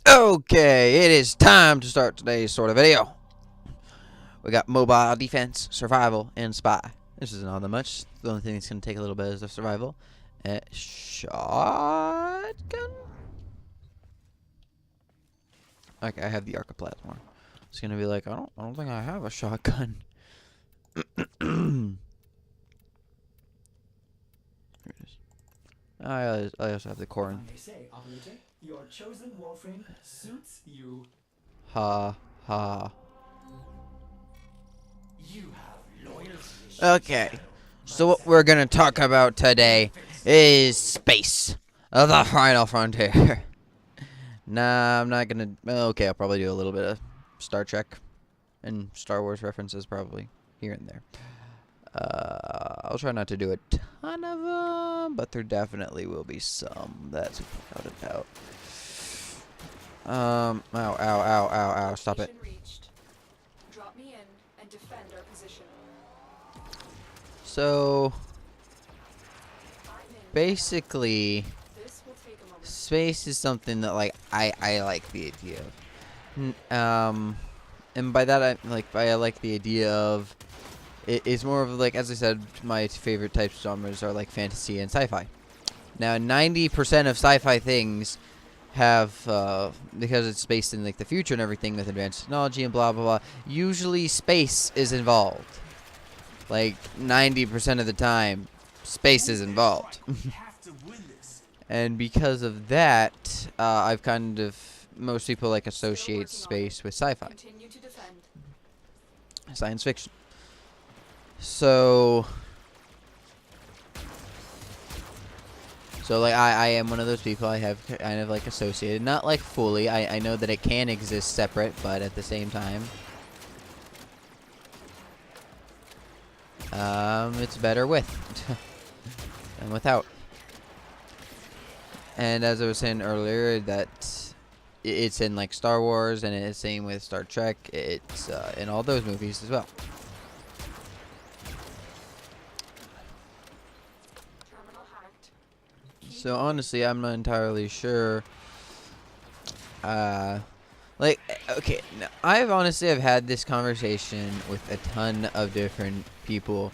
Okay, it is time to start today's sort of video. We got mobile defense, survival, and spy. This isn't all that much. The only thing that's going to take a little bit is the survival. Shotgun? Okay, I have the Arcoplasma. It's going to be like, I don't think I have a shotgun. Here it is. I also have the corn. They say, operator, your chosen warframe suits you. Ha ha. You have loyalty. Okay, so what we're gonna talk about today is space, the final frontier. Nah, I'm not gonna. Okay, I'll probably do a little bit of Star Trek and Star Wars references, probably here and there. I'll try not to do a ton of them, but there definitely will be some. That's without a doubt. Ow, ow, ow, ow, ow! Stop it. Drop me in and defend our position. So basically, This will take a moment. space is something that I like the idea of. And by that I like the idea of it's more of like, as I said, my favorite types of genres are like fantasy and sci-fi. Now 90% of sci-fi things have because it's based in like the future and everything with advanced technology and blah blah blah, usually space is involved. Like 90% of the time, space is involved. And because of that, I've kind of, most people like associate space with sci-fi, Continue to defend. science fiction. So like I am one of those people. I have kind of like associated, not like fully. I know that it can exist separate, but at the same time, it's better with than without. And as I was saying earlier, that it's in like Star Wars, and it's same with Star Trek. It's in all those movies as well. Terminal hacked. So honestly, I'm not entirely sure. Like, okay, now, I've had this conversation with a ton of different people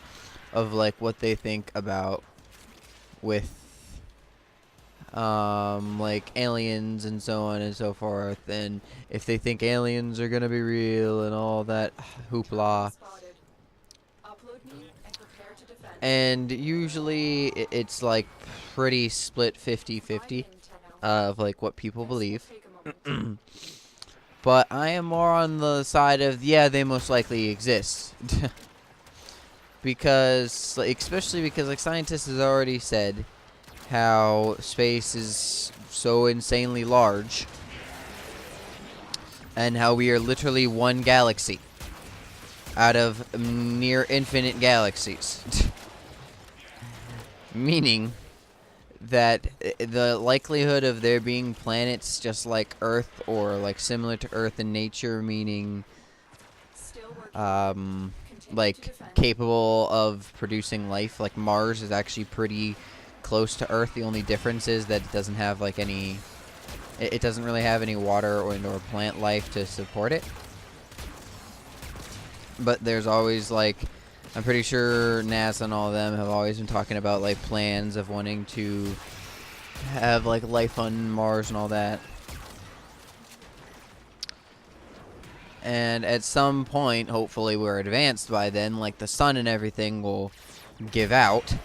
of like what they think about with like aliens and so on and so forth, and if they think aliens are gonna be real and all that hoopla. Spotted. Upload me and prepare to defend. And usually it's like pretty split 50-50 of like what people believe. Take a moment. But I am more on the side of, yeah, they most likely exist. Because, like, especially because, like, scientists have already said how space is so insanely large. And how we are literally one galaxy out of near infinite galaxies. Meaning that the likelihood of there being planets just like Earth or like similar to Earth in nature, meaning Still working. Continue to like defend. capable of producing life, like Mars is actually pretty close to Earth. The only difference is that it doesn't have like any, it doesn't really have any water or plant life to support it. But there's always like, I'm pretty sure NASA and all of them have always been talking about like plans of wanting to have like life on Mars and all that. And at some point, hopefully we're advanced by then, like the sun and everything will give out.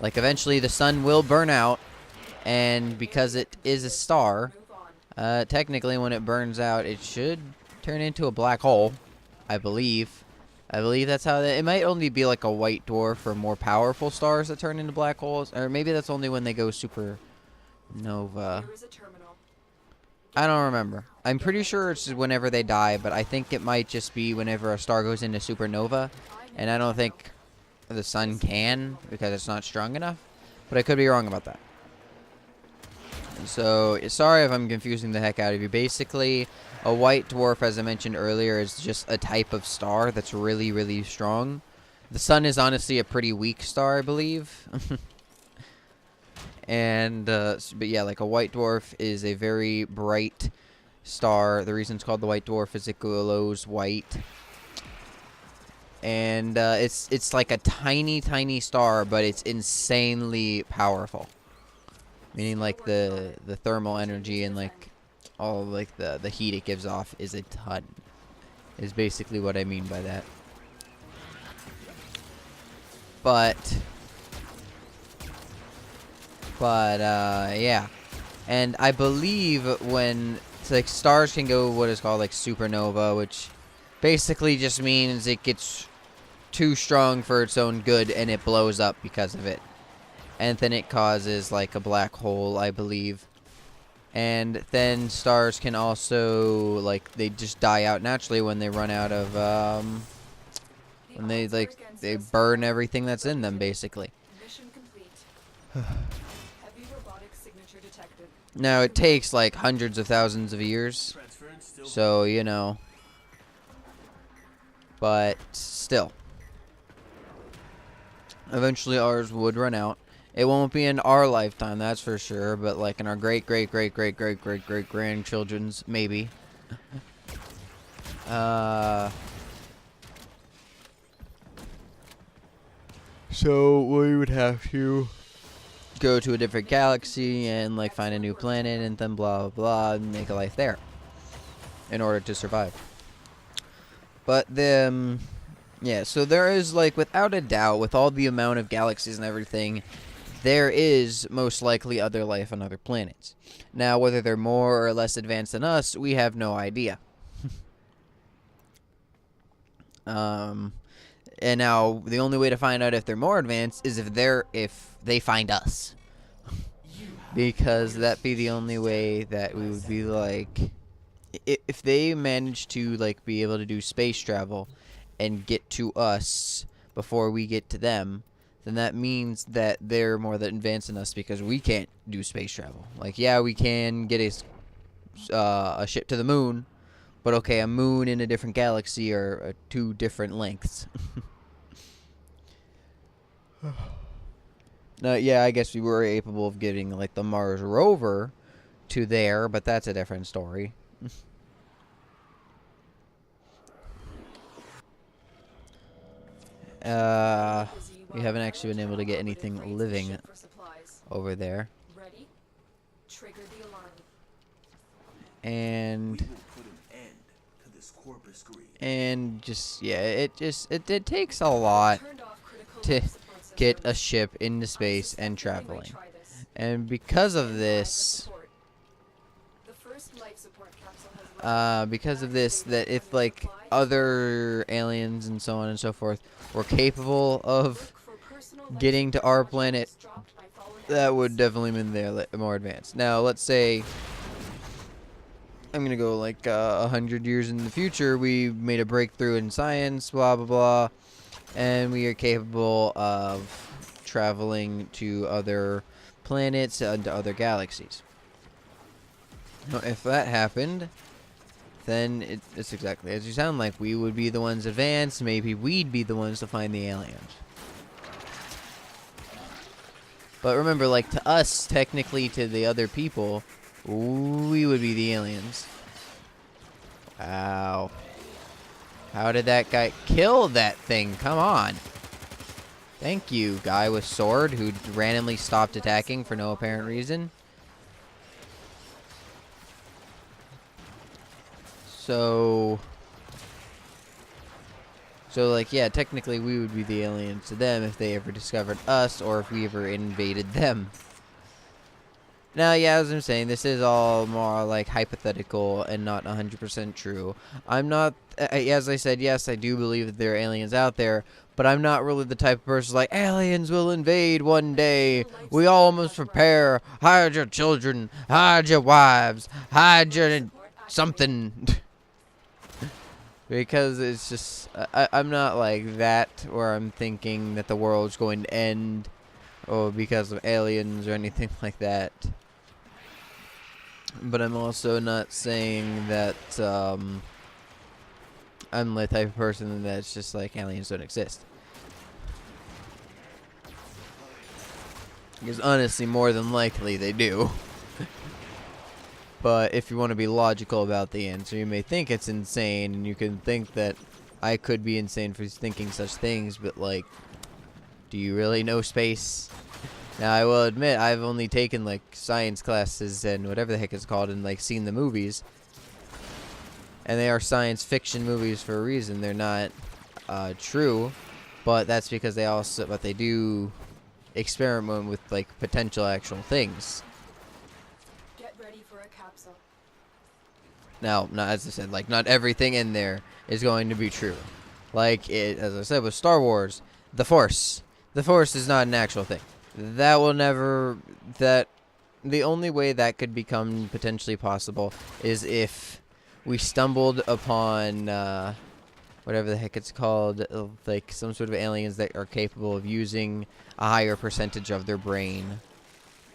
Like eventually the sun will burn out, and because it is a star, Move on. technically when it burns out it should turn into a black hole, I believe. I believe that's how it might only be like a white dwarf or more powerful stars that turn into black holes, or maybe that's only when they go supernova. Here is a terminal. I don't remember. I'm pretty sure it's whenever they die, but I think it might just be whenever a star goes into supernova, and I don't think the sun can because it's not strong enough, but I could be wrong about that. So, sorry if I'm confusing the heck out of you. Basically, a white dwarf, as I mentioned earlier, is just a type of star that's really, really strong. The sun is honestly a pretty weak star, I believe. And, but yeah, like a white dwarf is a very bright, star. The reason it's called the white dwarf is it glows white. And it's like a tiny star, but it's insanely powerful. Meaning like the thermal energy and like all like the heat it gives off is a ton. Is basically what I mean by that. But yeah. And I believe when like stars can go what is called like supernova, which basically just means it gets too strong for its own good and it blows up because of it. And then it causes like a black hole, I believe. And then stars can also like they just die out naturally when they run out of when they burn everything that's in them basically. Mission complete. Heavy robotic signature detected. Now it takes like hundreds of thousands of years. So, you know, but still. Eventually ours would run out. It won't be in our lifetime, that's for sure, but like in our great grandchildren's, maybe. So we would have to go to a different galaxy and like find a new planet and then blah blah blah and make a life there in order to survive. But then yeah, so there is like without a doubt with all the amount of galaxies and everything, there is most likely other life on other planets. Now, whether they're more or less advanced than us, we have no idea. And now the only way to find out if they're more advanced is if they find us. Because that'd be the only way that we would be like if they manage to like be able to do space travel and get to us before we get to them, then that means that they're more than advanced than us because we can't do space travel. Like, yeah, we can get a ship to the moon, but okay, a moon in a different galaxy are two different lengths. Now, yeah, I guess we were capable of getting like the Mars rover to there, but that's a different story. We haven't actually been able to get anything living over there. Ready? Trigger the alarm. And just yeah, it takes a lot to get a ship into space and traveling. And because of this, that if like other aliens and so on and so forth were capable of getting to our planet, that would definitely mean they're more advanced. Now, let's say I'm gonna go like 100 years in the future. We made a breakthrough in science, blah blah blah, and we are capable of traveling to other planets and to other galaxies. Now, if that happened, then it's exactly as you sound like. We would be the ones advanced. Maybe we'd be the ones to find the aliens. But remember, like, to us, technically, to the other people, we would be the aliens. Wow. How did that guy kill that thing? Come on. Thank you, guy with sword who randomly stopped attacking for no apparent reason. So like, yeah, technically we would be the aliens to them if they ever discovered us or if we ever invaded them. Now, yeah, as I'm saying, this is all more like hypothetical and not 100% true. I'm not, as I said, yes, I do believe that there are aliens out there, but I'm not really the type of person like, aliens will invade one day. We all must prepare. Hide your children. Hide your wives. Hide your something. Because it's just, I'm not like that, where I'm thinking that the world's going to end, or because of aliens or anything like that. But I'm also not saying that, I'm the type of person that's just like, aliens don't exist. Because honestly, more than likely, they do. But if you want to be logical about the answer, you may think it's insane, and you can think that I could be insane for thinking such things, but, like, do you really know space? Now, I will admit, I've only taken, like, science classes and whatever the heck it's called, and, like, seen the movies. And they are science fiction movies for a reason. They're not true, but that's because they do experiment with, like, potential actual things. Get ready for a capsule. Now, as I said, like, not everything in there is going to be true. Like, as I said with Star Wars, the Force. The Force is not an actual thing. The only way that could become potentially possible is if we stumbled upon, whatever the heck it's called, like, some sort of aliens that are capable of using a higher percentage of their brain.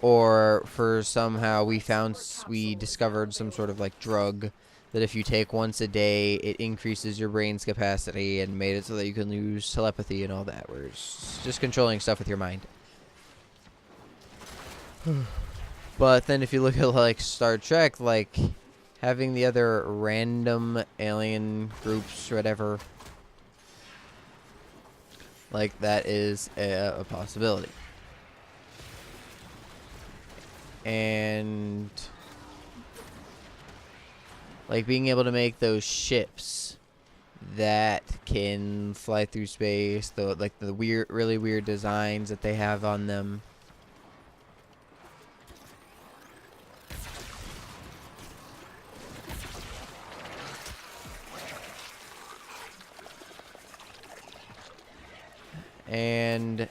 Or for somehow we discovered some sort of, like, drug that if you take once a day, it increases your brain's capacity and made it so that you can use telepathy and all that, where it's just controlling stuff with your mind. But then if you look at, like, Star Trek, like, having the other random alien groups or whatever, like, that is a possibility. And, like, being able to make those ships that can fly through space, the really weird designs that they have on them. And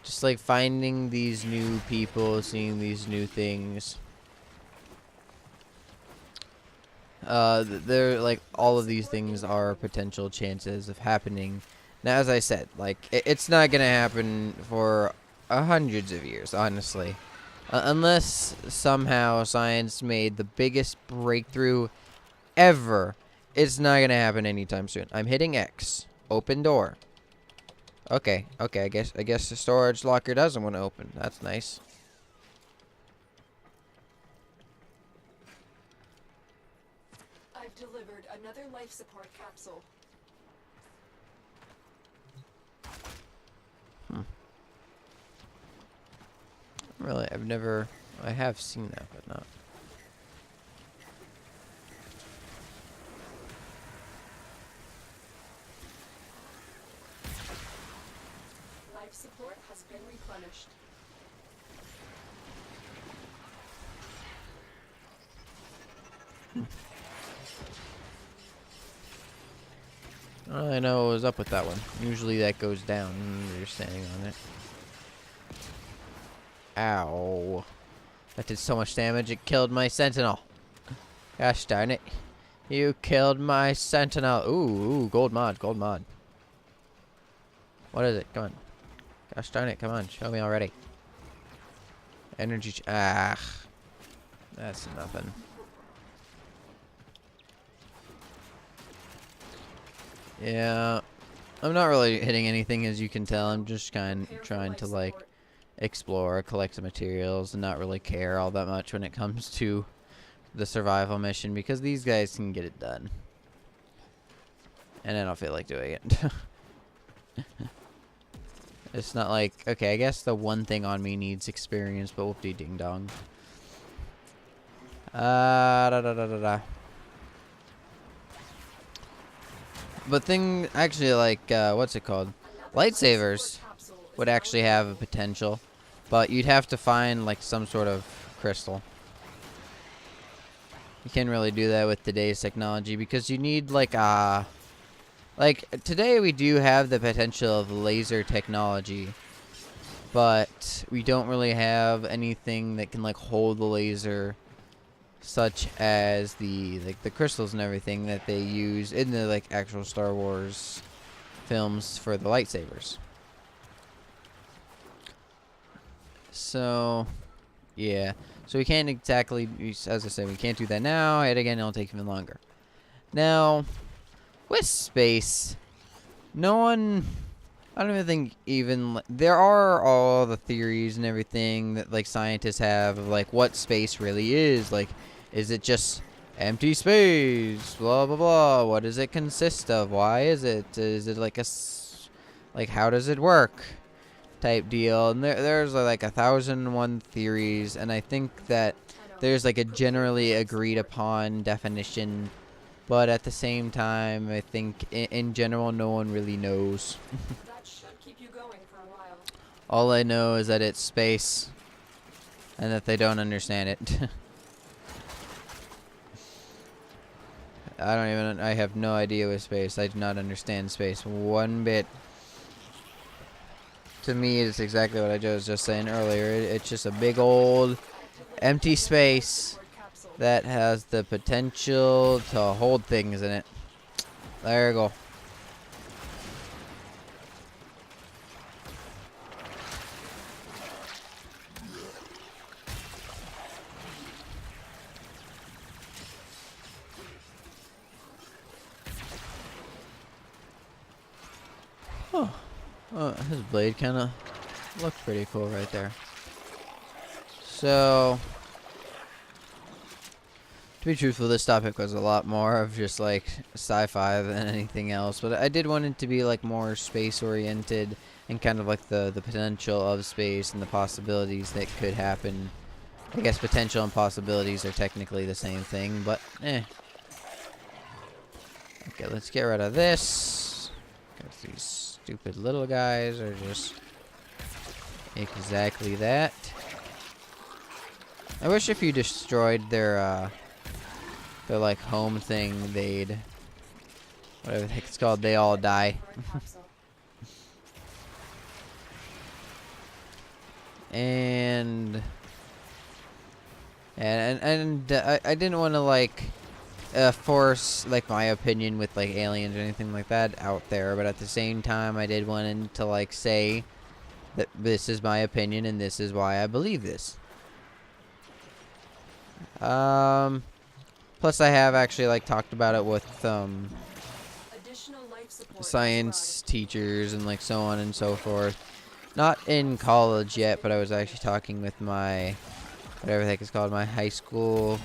just, like, finding these new people, seeing these new things. They're, like, all of these things are potential chances of happening. Now, as I said, like, it's not gonna happen for hundreds of years, honestly. Unless somehow science made the biggest breakthrough ever. It's not gonna happen anytime soon. I'm hitting X. Open door. Okay, I guess the storage locker doesn't want to open. That's nice. I've delivered another life support capsule. Really, I have seen that, but not. Life support has been replenished. I know what was up with that one. Usually that goes down when you're standing on it. Ow. That did so much damage, it killed my sentinel. Gosh darn it. You killed my sentinel. Ooh, gold mod. What is it? Come on. Gosh darn it, come on. Show me already. Energy. That's nothing. Yeah. I'm not really hitting anything, as you can tell. I'm just trying to, like, explore, collect some materials, and not really care all that much when it comes to the survival mission, because these guys can get it done. And I don't feel like doing it. It's not like, okay, I guess the one thing on me needs experience, but whoop-de ding dong. But actually, like, what's it called? Lightsabers would actually have a potential, but you'd have to find, like, some sort of crystal. You can't really do that with today's technology, because you need, like, today we do have the potential of laser technology, but we don't really have anything that can, like, hold the laser, such as the crystals and everything that they use in the, like, actual Star Wars films for the lightsabers. So, yeah. So we can't exactly, as I said, we can't do that now. And again, it'll take even longer. Now, with space, no one, I don't even think even, there are all the theories and everything that, like, scientists have of, like, what space really is. Like, Is it just empty space? Blah blah blah. What does it consist of? Why is it? Is it like like how does it work? Type deal. And there's like 1,001 theories, and I think that there's like a generally agreed upon definition, but at the same time, I think in general, no one really knows. That should keep you going for a while. All I know is that it's space, and that they don't understand it. I have no idea with space. I do not understand space one bit. To me, it's exactly what I was just saying earlier. It's just a big old empty space that has the potential to hold things in it. There you go. Oh, his blade kind of looks pretty cool right there. So, to be truthful, this topic was a lot more of just like sci-fi than anything else. But I did want it to be like more space-oriented and kind of like the potential of space and the possibilities that could happen. I guess potential and possibilities are technically the same thing, but eh. Okay, let's get rid of this. Got these stupid little guys are just exactly that. I wish if you destroyed their like home thing, they'd whatever the heck it's called, they all die. and I didn't want to like force like my opinion with like aliens or anything like that out there, but at the same time I did want to like say that this is my opinion and this is why I believe this. Plus I have actually like talked about it with science teachers and like so on and so forth. Not in college yet, but I was actually talking with my whatever the heck it's called, my high school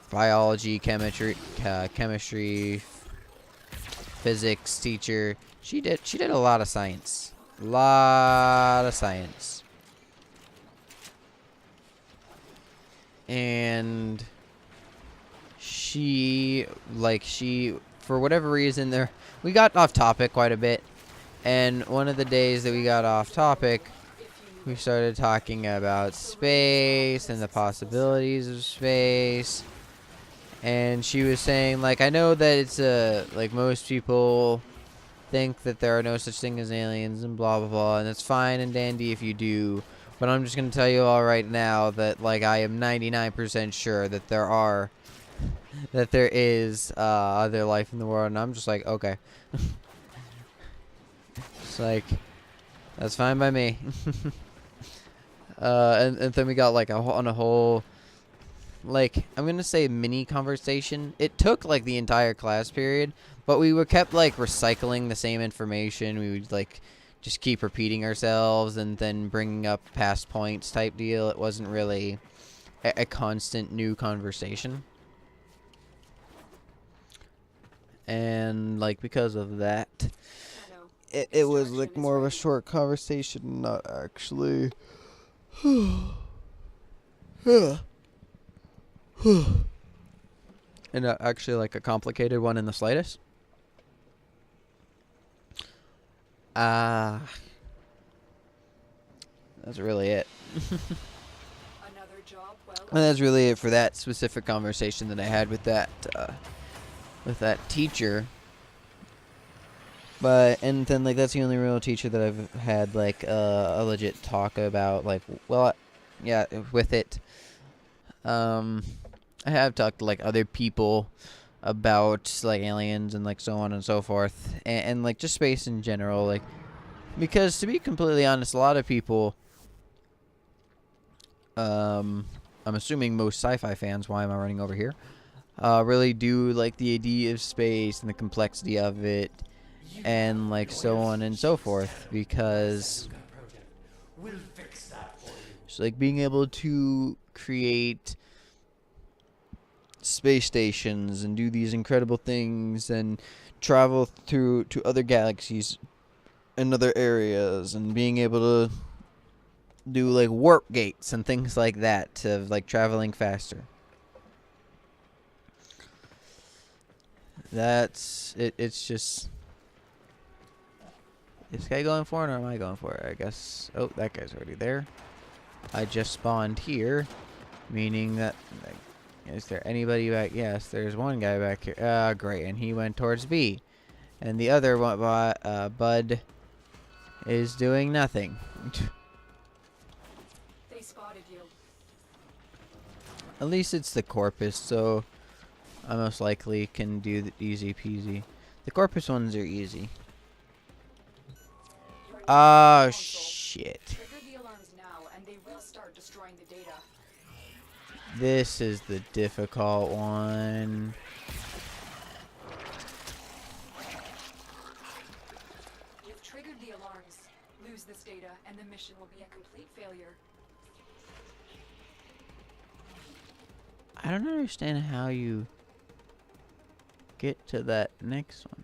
biology, chemistry, physics teacher. She did a lot of science. And she for whatever reason we got off topic quite a bit. And one of the days that we got off topic, we started talking about space and the possibilities of space. And she was saying, like, I know that it's like most people think that there are no such thing as aliens and blah blah blah, and it's fine and dandy if you do, but I'm just gonna tell you all right now that like I am 99% sure that there is other life in the world, and I'm just like, okay. It's like, that's fine by me. And then we got like on a whole, like, I'm gonna say mini conversation. It took like the entire class period, but we were kept like recycling the same information. We would like just keep repeating ourselves and then bringing up past points type deal. It wasn't really a constant new conversation. And like because of that, it was like more of a short conversation, not actually and actually like a complicated one in the slightest. That's really it. And that's really it for that specific conversation that I had with that teacher. But and then like that's the only real teacher that I've had like a legit talk about, like, well, yeah, with it. I have talked to like other people about like aliens and like so on and so forth, and like just space in general, like, because to be completely honest, a lot of people, I'm assuming most sci-fi fans, why am I running over here, really do like the idea of space and the complexity of it, and like so on and so forth, because it's like being able to create space stations and do these incredible things and travel through to other galaxies and other areas and being able to do like warp gates and things like that to like traveling faster. That's it. It's just, is this guy going for it or am I going for it? I guess. Oh, that guy's already there. I just spawned here, meaning that. Like, is there anybody back? Yes, there's one guy back here. Ah, great, and he went towards B, and the other one, Bud, is doing nothing. They spotted you. At least it's the Corpus, so I most likely can do the easy peasy. The Corpus ones are easy. You're in Oh console. shit. Trigger the alarms now, and they will start destroying the data. This is the difficult one. You've triggered the alarms. Lose this data, and the mission will be a complete failure. I don't understand how you get to that next one.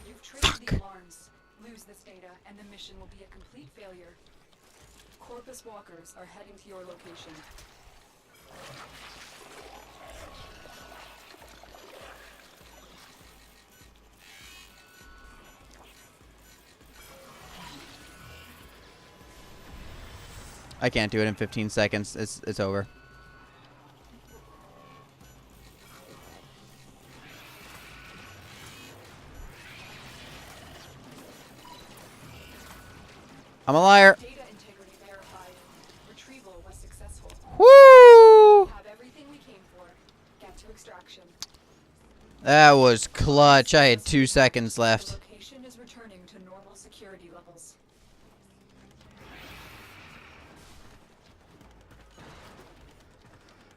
You've triggered the alarms. Lose this data, and the mission will be a complete failure. Corpus walkers are heading to your location. I can't do it in 15 seconds. It's over. I'm a liar. Data integrity verified. Retrieval was successful. Woo! Have everything we came for. Get to extraction. That was clutch. I had 2 seconds The left. location is returning to normal security levels.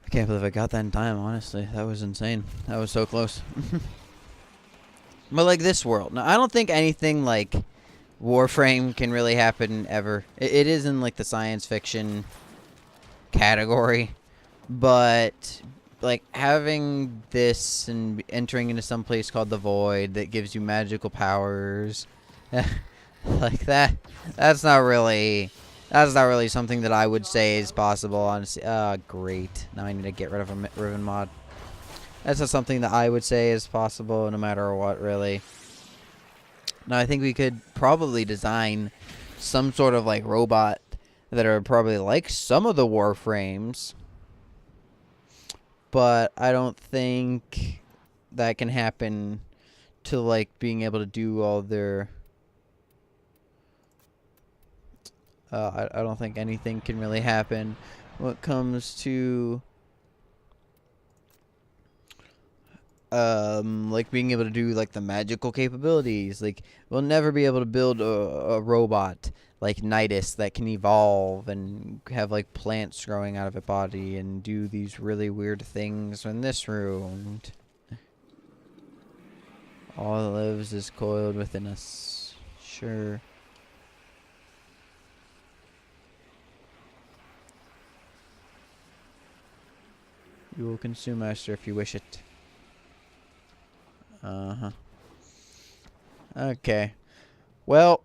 I can't believe I got that in time, honestly. That was insane. That was so close. But like this world. Now, I don't think anything like Warframe can really happen ever. It is in like the science fiction category. But like having this and entering into some place called the Void that gives you magical powers like that's not really something that I would say is possible, honestly. Great. Now I need to get rid of a Riven mod. That's not something that I would say is possible no matter what, really. Now, I think we could probably design some sort of, like, robot that are probably like some of the Warframes. But I don't think that can happen to, like, being able to do all their... I don't think anything can really happen when it comes to... like being able to do like the magical capabilities. Like we'll never be able to build a robot like Nidus that can evolve and have like plants growing out of its body and do these really weird things in this room. All that lives is coiled within us. Sure. You will consume master if you wish it. Uh-huh. Okay. Well,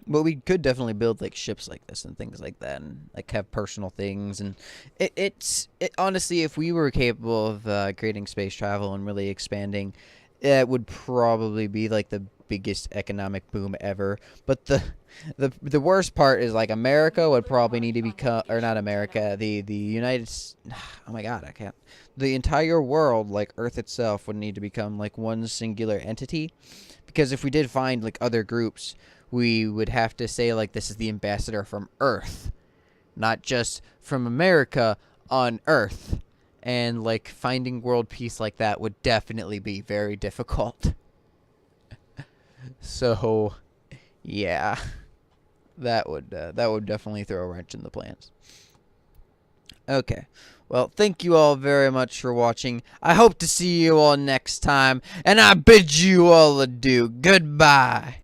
but we could definitely build like ships like this and things like that, and like have personal things. And it's honestly, if we were capable of creating space travel and really expanding, it would probably be like the biggest economic boom ever. But the worst part is like America would probably need to become, or not America, the United. Oh my God, I can't. The entire world, like Earth itself, would need to become like one singular entity, because if we did find like other groups, we would have to say like this is the ambassador from Earth, not just from America on Earth. And like finding world peace like that would definitely be very difficult. So, yeah, that would definitely throw a wrench in the plans. Okay. Well, thank you all very much for watching. I hope to see you all next time, and I bid you all adieu. Goodbye.